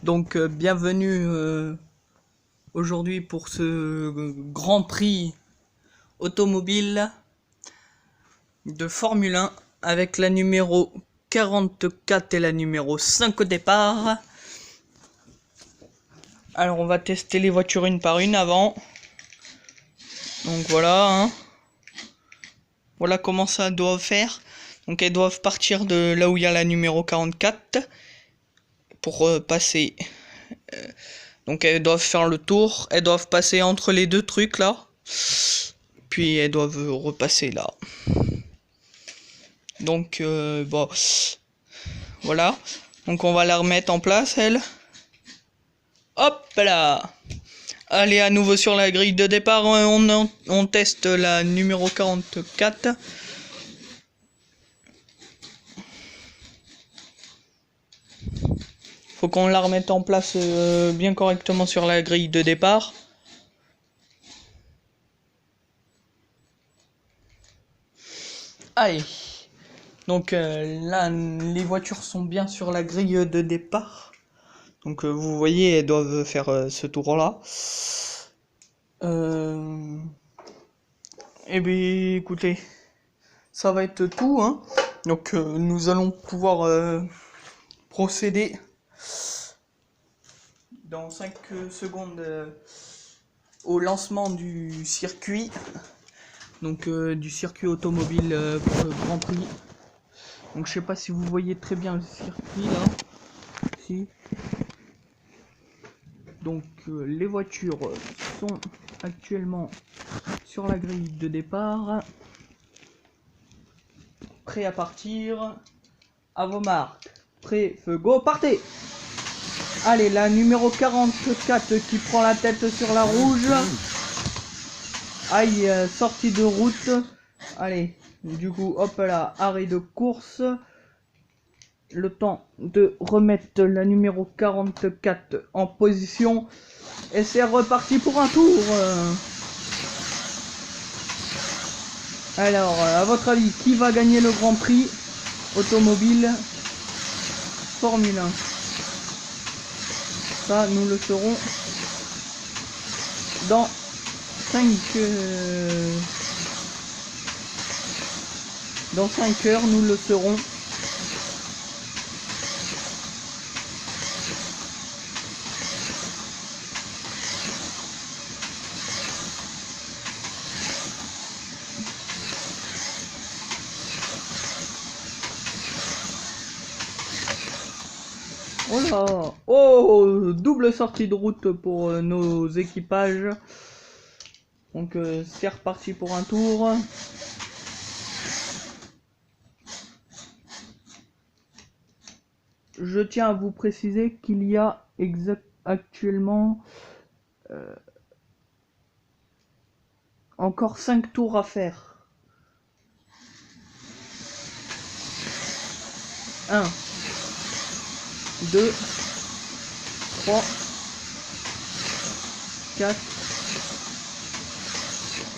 Donc bienvenue aujourd'hui pour ce Grand Prix automobile de Formule 1 avec la numéro 44 et la numéro 5 au départ. Alors on va tester les voitures une par une avant. Donc voilà, hein. Voilà comment ça doit faire. Donc elles doivent partir de là où il y a la numéro 44 pour passer. Donc elles doivent faire le tour. Elles doivent passer entre les deux trucs là. Puis elles doivent repasser là. Donc bon, voilà. Donc on va la remettre en place elle. Hop là. Allez, à nouveau sur la grille de départ, on teste la numéro 44. Faut qu'on la remette en place bien correctement sur la grille de départ. Allez. Donc là, les voitures sont bien sur la grille de départ. Donc vous voyez, elles doivent faire ce tour-là. Eh bien, écoutez, ça va être tout, hein. Donc nous allons pouvoir procéder dans 5 secondes au lancement du circuit. Donc du circuit automobile pour le Grand Prix. Donc je sais pas si vous voyez très bien le circuit là. Si. Donc les voitures sont actuellement sur la grille de départ. Prêt à partir. À vos marques. Prêt, feu, go, partez. Allez, la numéro 44 qui prend la tête sur la rouge. Aïe, sortie de route. Allez, du coup, hop là, arrêt de course. Le temps de remettre la numéro 44 en position. Et c'est reparti pour un tour. Alors, à votre avis, qui va gagner le Grand Prix automobile Formule 1? Ça, nous le saurons dans 5 heures, nous le saurons. Oh là! Oh! Double sortie de route pour nos équipages. Donc c'est reparti pour un tour. Je tiens à vous préciser qu'il y a actuellement encore 5 tours à faire. 1, 2, 3, 4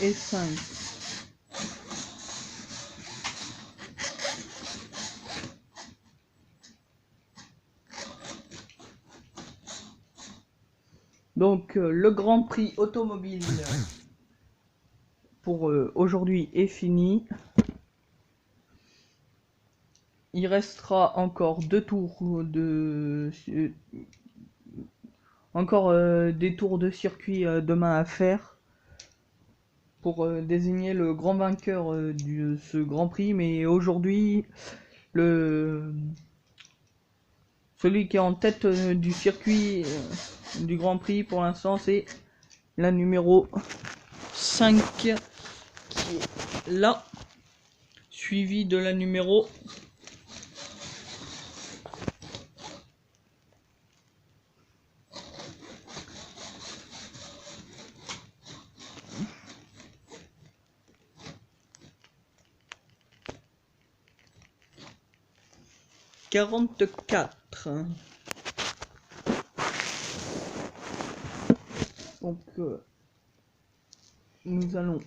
et 5. Donc le Grand Prix automobile pour aujourd'hui est fini. Il restera encore 2 tours de des tours de circuit demain à faire pour désigner le grand vainqueur de ce Grand Prix. Mais aujourd'hui, celui qui est en tête du circuit du Grand Prix pour l'instant, c'est la numéro 5 qui est là, suivi de la numéro 44. Donc nous allons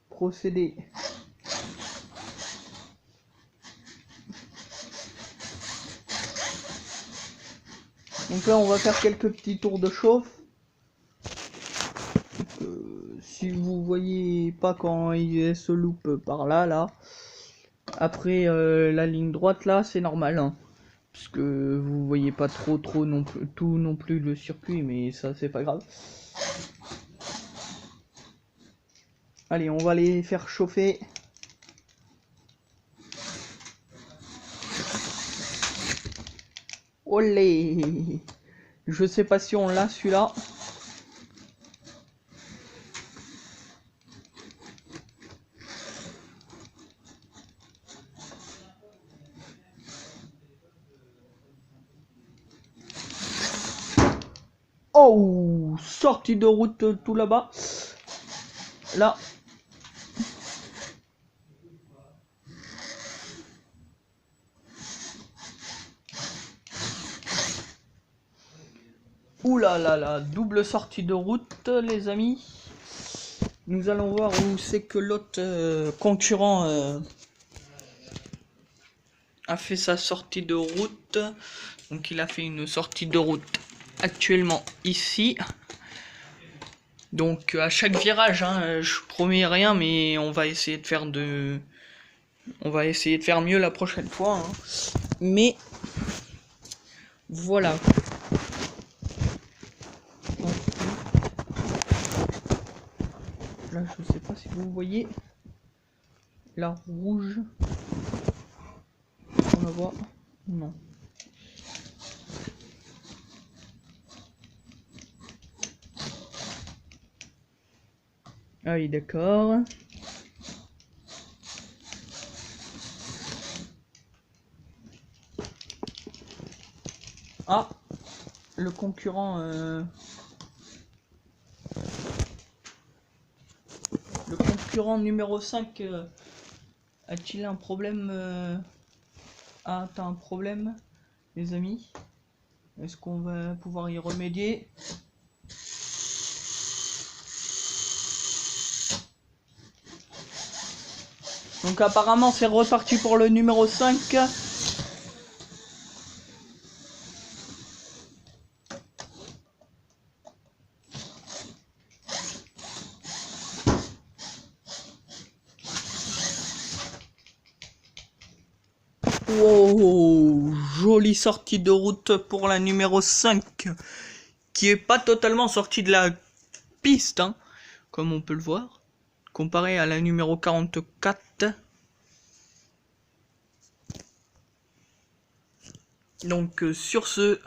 procéder Donc là on va faire quelques petits tours de chauffe. Si vous voyez pas quand il se loupe par là, après la ligne droite là, c'est normal, hein, parce que vous voyez pas trop non plus tout non plus le circuit, mais ça c'est pas grave. Allez, on va les faire chauffer. Olé! Je sais pas si on l'a celui-là. Oh! Sortie de route tout là-bas. Là. Ouh là là là, double sortie de route les amis. Nous allons voir où c'est que l'autre concurrent a fait sa sortie de route. Donc il a fait une sortie de route actuellement ici. Donc à chaque virage, hein, je promets rien, mais on va essayer de faire mieux la prochaine fois. Hein. Mais voilà. Là, je sais pas si vous voyez la rouge. On la voit? Non. Ah oui, d'accord. Ah, le concurrent numéro 5 a-t-il un problème Ah, t'as un problème, les amis? Est-ce qu'on va pouvoir y remédier? Donc apparemment c'est reparti pour le numéro 5. Wow, jolie sortie de route pour la numéro 5, qui est pas totalement sortie de la piste, hein, comme on peut le voir, comparé à la numéro 44. Donc sur ce,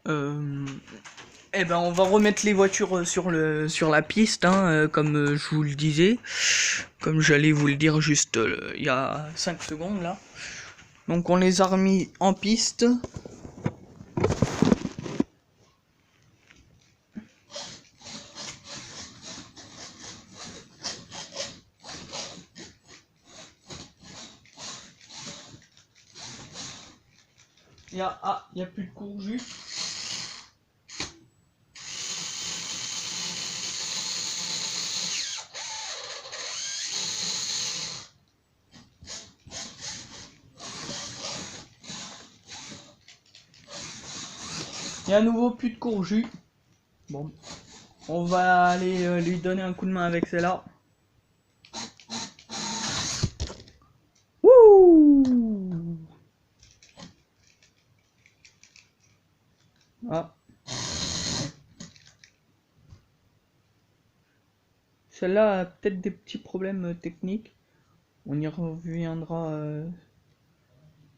eh ben on va remettre les voitures sur la piste, hein, comme je vous le disais, comme j'allais vous le dire juste il y a 5 secondes là. Donc on les a remis en piste. Il y a plus de courgette. Il y a à nouveau plus de courgette. Bon, on va aller lui donner un coup de main avec celle-là. Wouh! Ah. Celle-là a peut-être des petits problèmes techniques. On y reviendra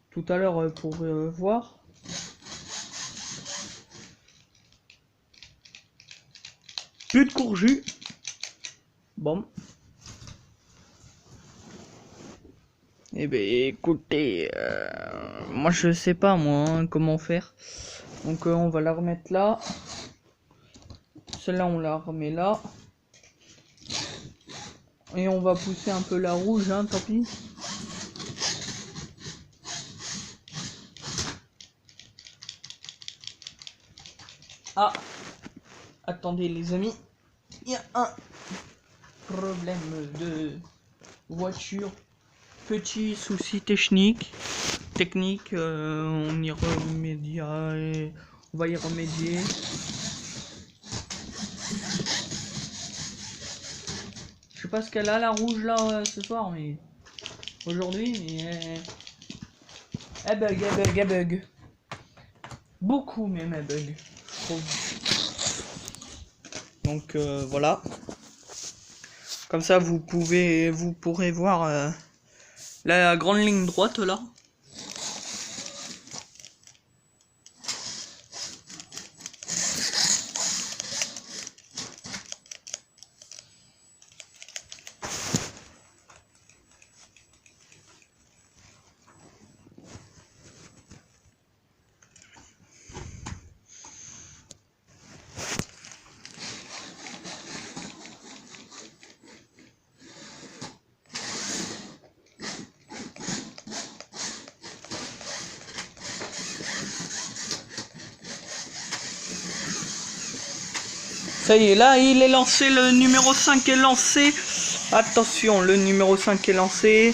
tout à l'heure pour voir. Plus de courgette. Bon. Eh ben écoutez, moi je sais pas moi hein, comment faire. Donc on va la remettre là. Celle-là on la remet là. Et on va pousser un peu la rouge, hein, tant pis. Ah, attendez les amis, il y a un problème de voiture. Petit souci technique, on y remédiera. dit on va y remédier. Je sais pas ce qu'elle a la rouge là ce soir, mais aujourd'hui, mais elle bug. Beaucoup même elle bug, je trouve. Donc voilà. Comme ça vous pourrez voir la grande ligne droite là. Ça y est, là il est lancé, le numéro 5 est lancé. Attention, le numéro 5 est lancé.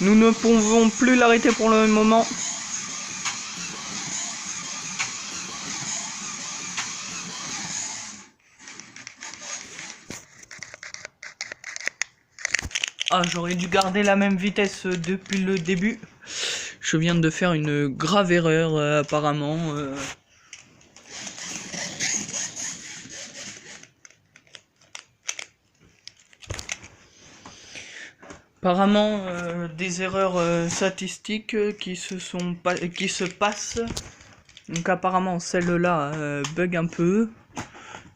Nous ne pouvons plus l'arrêter pour le moment. Ah, j'aurais dû garder la même vitesse depuis le début. Je viens de faire une grave erreur apparemment. Apparemment des erreurs statistiques qui se passent. Donc apparemment celle-là bug un peu.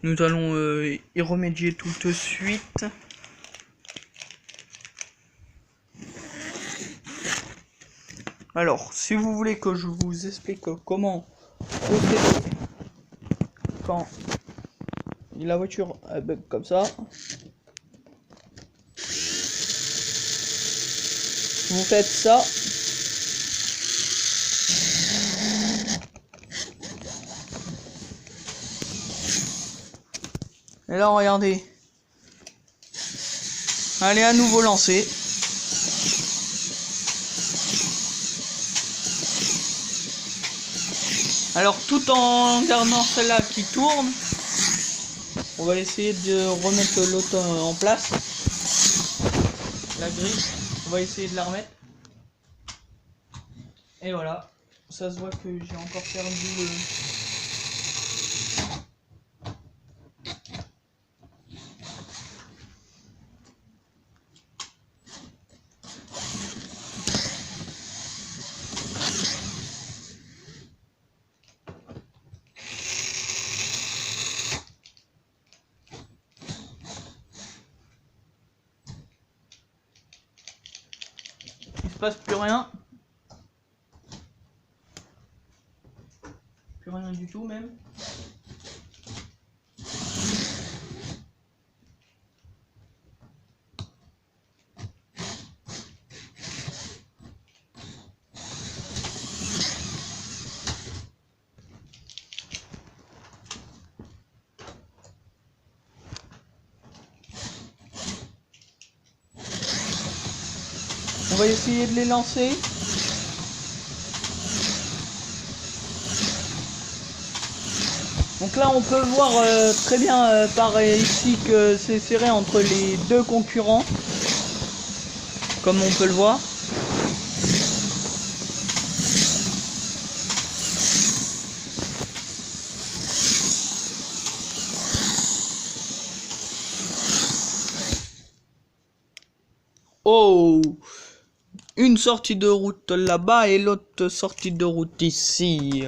Nous allons y remédier tout de suite. Alors, si vous voulez que je vous explique comment procéder quand la voiture bug comme ça, vous faites ça. Et là, regardez. Elle est à nouveau lancée. Alors, tout en gardant celle-là qui tourne, on va essayer de remettre l'autre en place. La grille, on va essayer de la remettre. Et voilà. Ça se voit que j'ai encore perdu le... Il se passe plus rien. Plus rien du tout même. On va essayer de les lancer. Donc là on peut voir très bien par ici que c'est serré entre les deux concurrents. Comme on peut le voir. Oh! Une sortie de route là-bas et l'autre sortie de route ici.